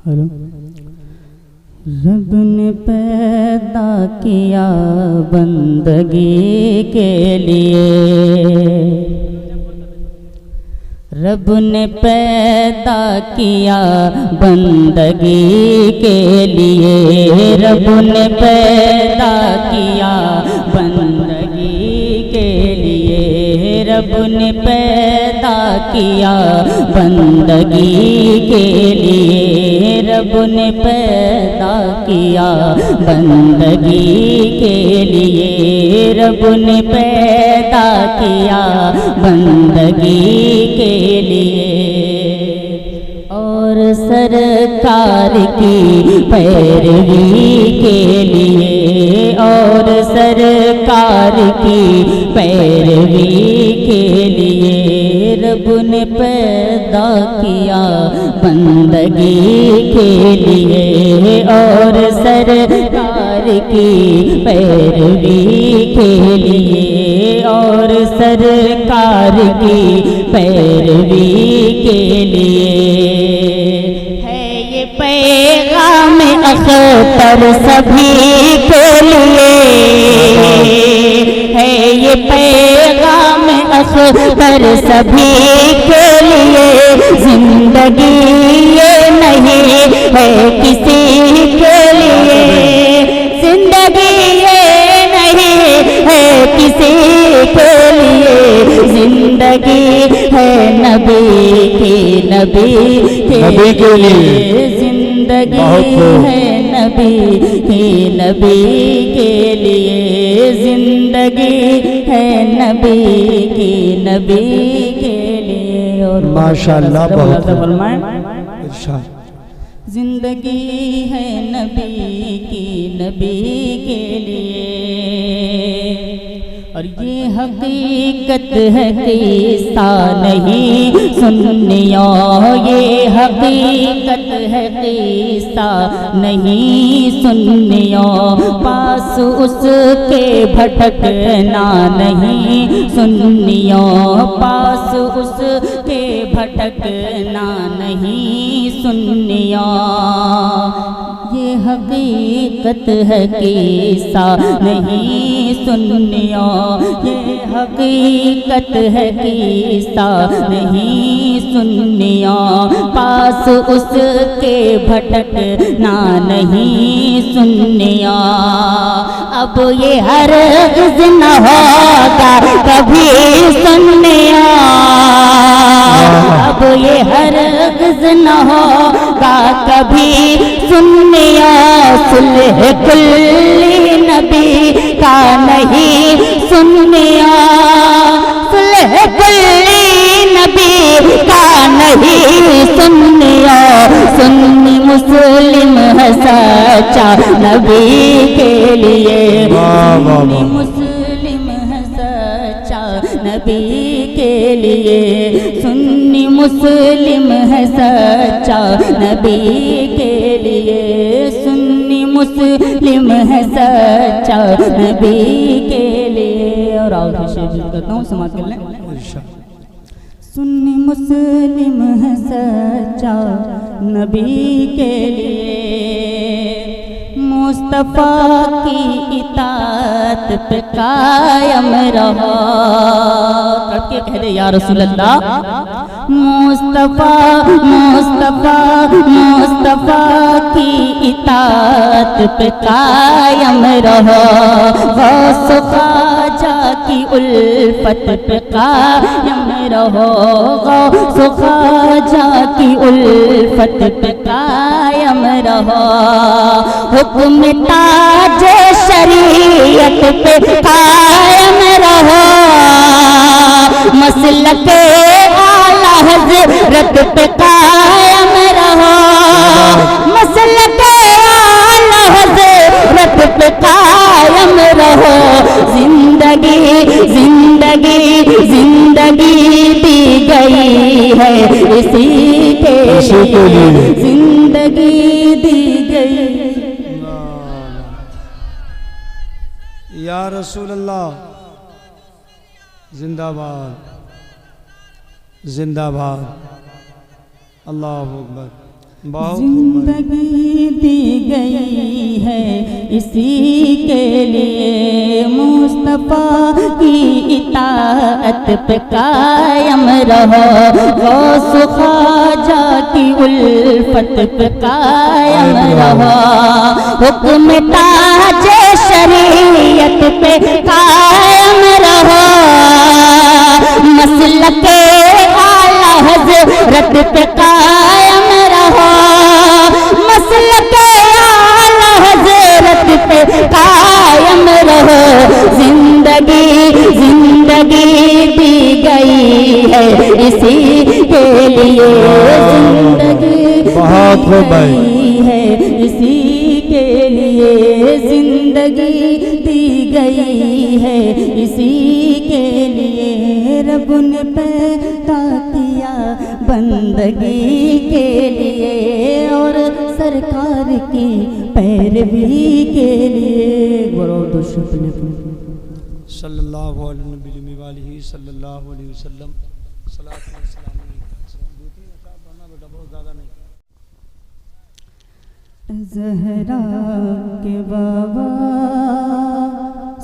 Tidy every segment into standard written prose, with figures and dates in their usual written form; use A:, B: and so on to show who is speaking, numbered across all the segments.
A: रब ने पैदा किया बंदगी के लिए, रब ने पैदा किया बंदगी के लिए, रब ने पैदा किया बंदगी के लिए, रब ने पैदा किया बंदगी के लिए, रब ने पैदा किया बंदगी के लिए, रब ने पैदा किया बंदगी के लिए। और सरकार की पैरवी के लिए, और सरकार की पैरवी के लिए, रब ने पैदा किया बंदगी के लिए, और सरकार की पैरवी के लिए, और सरकार की पैरवी के लिए। है ये पैगाम अख्तर सभी के लिए, है ये पैगाम अख्तर सभी के लिए, जिंदगी ये नहीं है किसी के लिए, जिंदगी ये नहीं है किसी के लिए, जिंदगी है नबी की, नबी के लिए, जिंदगी है नबी की, नबी के लिए, जिंदगी है नबी की, नबी के लिए। और
B: माशाअल्लाह बहुत
A: इरशाद। जिंदगी है नबी की, नबी के लिए, और ये हकीकत है किस्सा नहीं सुनियो, ये हकीकत है किस्सा नहीं सुनियो, पास उसके भटकना नहीं सुनियो, पास उसके भटकना नहीं सुनियो, ये हकीकत है किस्सा नहीं सुनियो, ये हकीकत है किस्सा नहीं सुनियो, पास उसके भटकना नहीं सुनियो। अब ये हरगिज़ न होगा कभी सुनियो, अब ये हरगिज़ न होगा कभी सुनियो, सुलह कुल्ली नबी का नहीं सुनियो, सुलह कुल्ली नबी का नहीं सुनियो, सुन्नी मुस्लिम है सच्चा नबी के लिए, सुन्नी मुस्लिम है सच्चा नबी के लिए, सुन्नी मुस्लिम है सच्चा नबी के लिए, सुन्नी मुस्लिम है सच्चा नबी के लिए। और आओ शेर करता हूँ, समाप्त कर लें। सुन्नी मुस्लिम है सच्चा नबी के लिए, मुस्तफ़ा की इताअत पे कायम रहो, करके कह दे या रसूल अल्लाह, मुस्तफ़ा मुस्तफ़ा मुस्तफ़ा की इताअत पे कायम रहो, गौस ख्वाजा की उल्फत पे कायम रहो, गौस ख्वाजा की उल्फत पे कायम रहो, हुक्म ताज शरीयत पे कायम रहो, मसलक आला हज़रत पे कायम रहो, मसलक आला हज़रत पे कायम रहो, जिंदगी जिंदगी जिंदगी दी गई है इसी के लिए, जिंदगी दी गई।
B: या रसूल अल्लाह जिंदाबाद जिंदाबाद, अल्लाहु अकबर। बहुत
A: जिंदगी दी गई है इसी के लिए, मुस्तफा की इताअत पे कायम रहो, गौस ख्वाजा की उल्फत पे कायम रहो, हुक्म ताजे शरीयत पे कायम रहो, मसलके आला हज़रत पे कायम रहो, मसलके आला हज़रत पे कायम रहो। जिंदगी जिंदगी दी गई है इसी के लिए, जिंदगी
B: बहुत हो भाई।
A: दी है इसी के लिए, जिंदगी दी गई है इसी के लिए, रब ने पैदा किया बंदगी के लिए और सरकार की पैरवी के लिए।
B: सल्लल्लाहु अलैहि वसल्लम। सलात व सलाम बेटा बहुत ज़्यादा नहीं।
A: ज़हरा के बाबा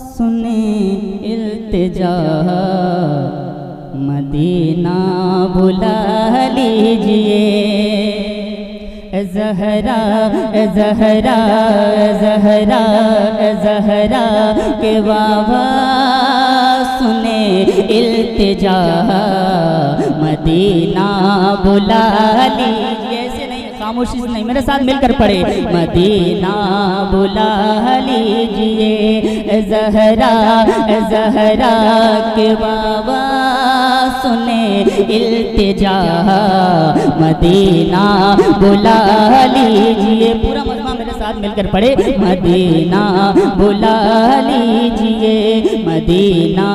A: सुने इल्तिजा, मदीना बुला लीजिए। ज़हरा ज़हरा ज़हरा ज़हरा के बाबा सुने इल्तिजा, मदीना बुला लीजिए। ऐसे नहीं, खामोशी से नहीं, मेरे साथ मिलकर पढ़े। मदीना बुला लीजिए, ज़हरा ज़हरा के बाबा सुने इल्तिजा, मदीना बुला लीजिए। पूरा मजमा मेरे साथ मिलकर पढ़े। मदीना बुला लीजिए, मदीना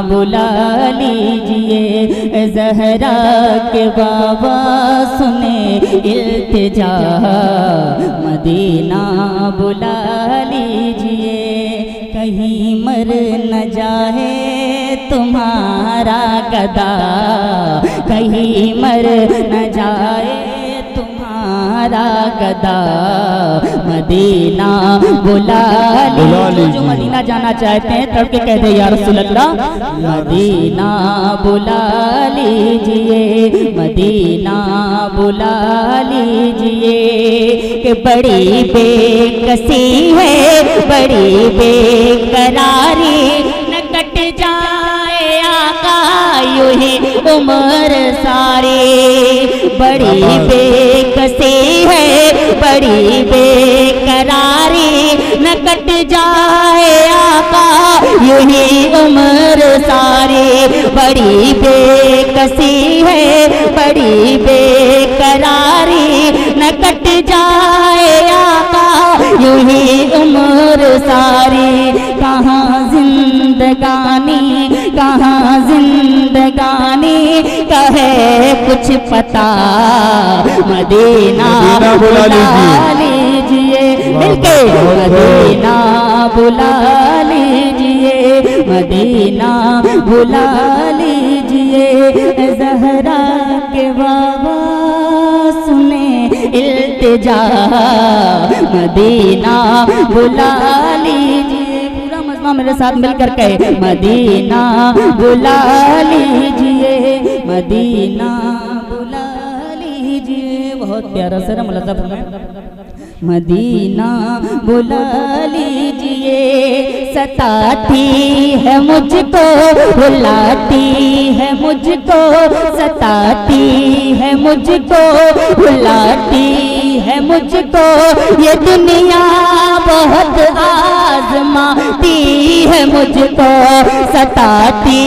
A: बुला लीजिए, ज़हरा के बाबा सुने इल्तिजा, मदीना बुला लीजिए। कहीं मर न जाए तुम्हारा गदा, कहीं मर न जाए तुम्हारा गदा, मदीना बुला लीजिए। जो मदीना जाना चाहते हैं तब के कह दे या रसूल अल्लाह, मदीना बुला लीजिए, मदीना बुला लीजिए। कि बड़ी बेकसी है, बड़ी बेकरारी, न कट जाए आका यूं ही उम्र सारी। बड़ी बेकसी है, बड़ी बेकरारी, न कट जाए आका यूं ही उम्र सारी। बड़ी बेकसी है, बड़ी बेकरारी, न कट जाए आका यूं ही उम्र सारी। कहाँ जिंदगानी, कहाँ जिंदगानी, कहे कुछ पता, मदीना बुला लीजिए। मिलके मदीना बुला लीजिए, मदीना बुला लीजिए। ज़हरा के बाबा सुने इल्तिजा, मदीना बुला लीजिए। पूरा मजमा मेरे साथ मिलकर कहे। मदीना बुला लीजिए, मदीना बुला लीजिए। बहुत प्यारा सर मदीना बुला लीजिए। सताती है मुझको, रुलाती है मुझको, सताती है मुझको, रुलाती है मुझको, ये दुनिया बहुत आजमाती है मुझको। सताती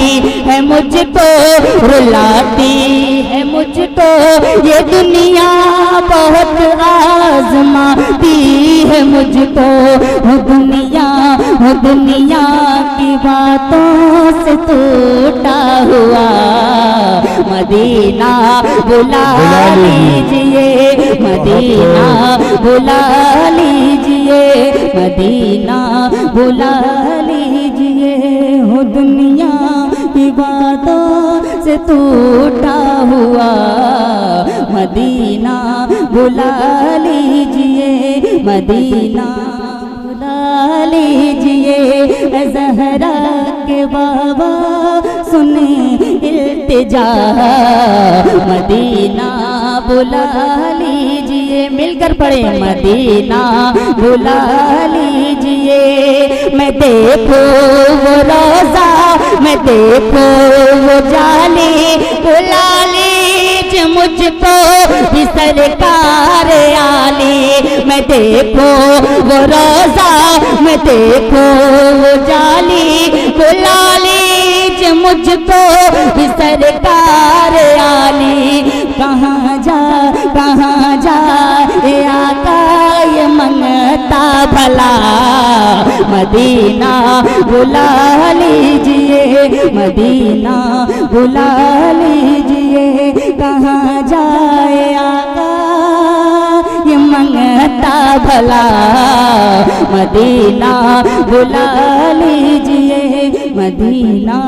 A: है मुझको, रुलाती है मुझको, ये दुनिया बहुत आजमाती है मुझको। वो दुनिया की बातों से टूटा हुआ, मदीना बुला लीजिए, मदीना बुला लीजिए, मदीना बुला लीजिए। हो दुनिया की वादों से टूटा हुआ मदीना बुला लीजिए, मदीना बुला लीजिए। ज़हरा के बाबा सुने इल्तिजा, मदीना बुला लीजिए। मिलकर पढ़े, मदीना बुला लीजिए। मैं देखो वो रोज़ा, मैं देखो वो जाली, बुला लीजिए मुझको भी सरकार आली। मैं देखो वो रोज़ा, मैं देखो वो जाली, बुला लीजिए मुझको भी सरकार आली। कहाँ जा ये आका ये मंगता भला, मदीना बुला लीजिए, मदीना बुला लीजिए। कहाँ जाए आका ये मंगता भला, मदीना बुला लीजिए, मदीना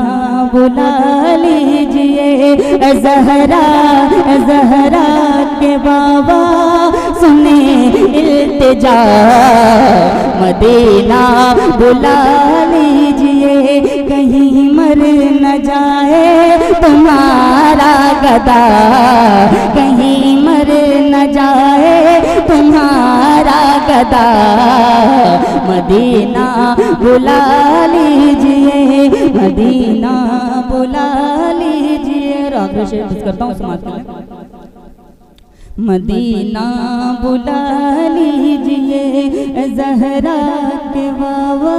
A: बुला लीजिए। ज़हरा के बाबा सुने इल्तिजा, मदीना बुला लीजिए। कहीं मर न जाए तुम्हारा गदा, कहीं मर न जाए तुम्हारा गदा, मदीना बुला लीजिए, मदीना बुला लीजिए। राग शेर करता हूँ, समाज के लिए। मदीना बुला लीजिए, ज़हरा के बाबा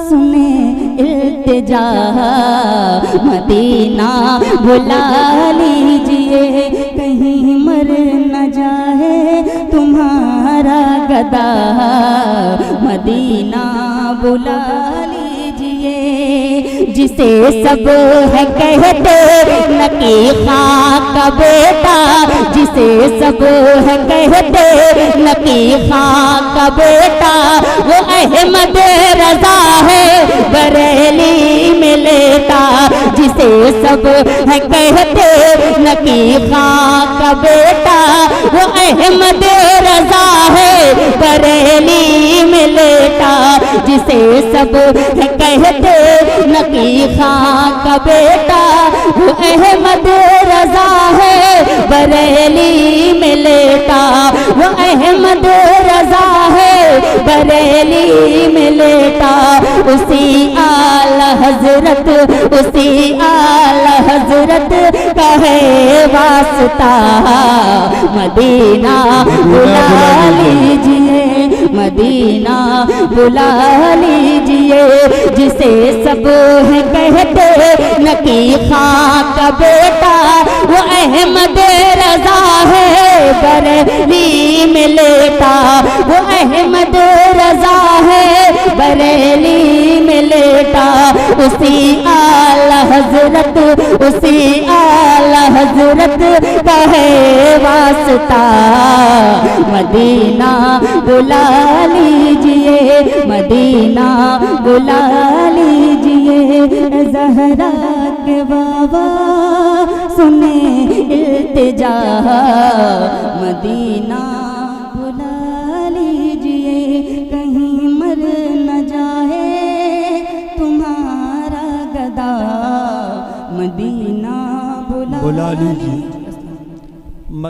A: सुने इल्तिजा, मदीना बुला लीजिए। कहीं मर न जाए तुम्हारा गदा, मदीना बुला लीजिए। जिसे सब है कहते नकी खां का बेटा, जिसे सब है कहते नकी खां का बेटा, वो अहमद रजा है बरेली में लेटा। जिसे सब है कहते नकी खां का बेटा, वो अहमद रजा है बरेली में लेटा। जिसे सब है कहते नकी खां का बेटा, वो अहमद रजा है बरेली में लेटा। वो अहमद रजा है बरेली में लेटा। उसी आला हजरत, उसी आला हजरत का है वास्ता, मदीना बुला लीजिए, मदीना बुला लीजिए। जिसे सब है कहते नकी खां का बेटा, वो अहमद रजा है बरेली में लेटा। वो अहमद रजा है बरेली में लेटा। उसी आला हजरत, उसी आला हजरत का है वास्ता, मदीना बुला लीजिए, मदीना बुला लीजिए। ज़हरा के बाबा सुने इल्तिजा, मदीना बुला लीजिए। कहीं मर न जाए तुम्हारा गदा, मदीना बुला लीजिए।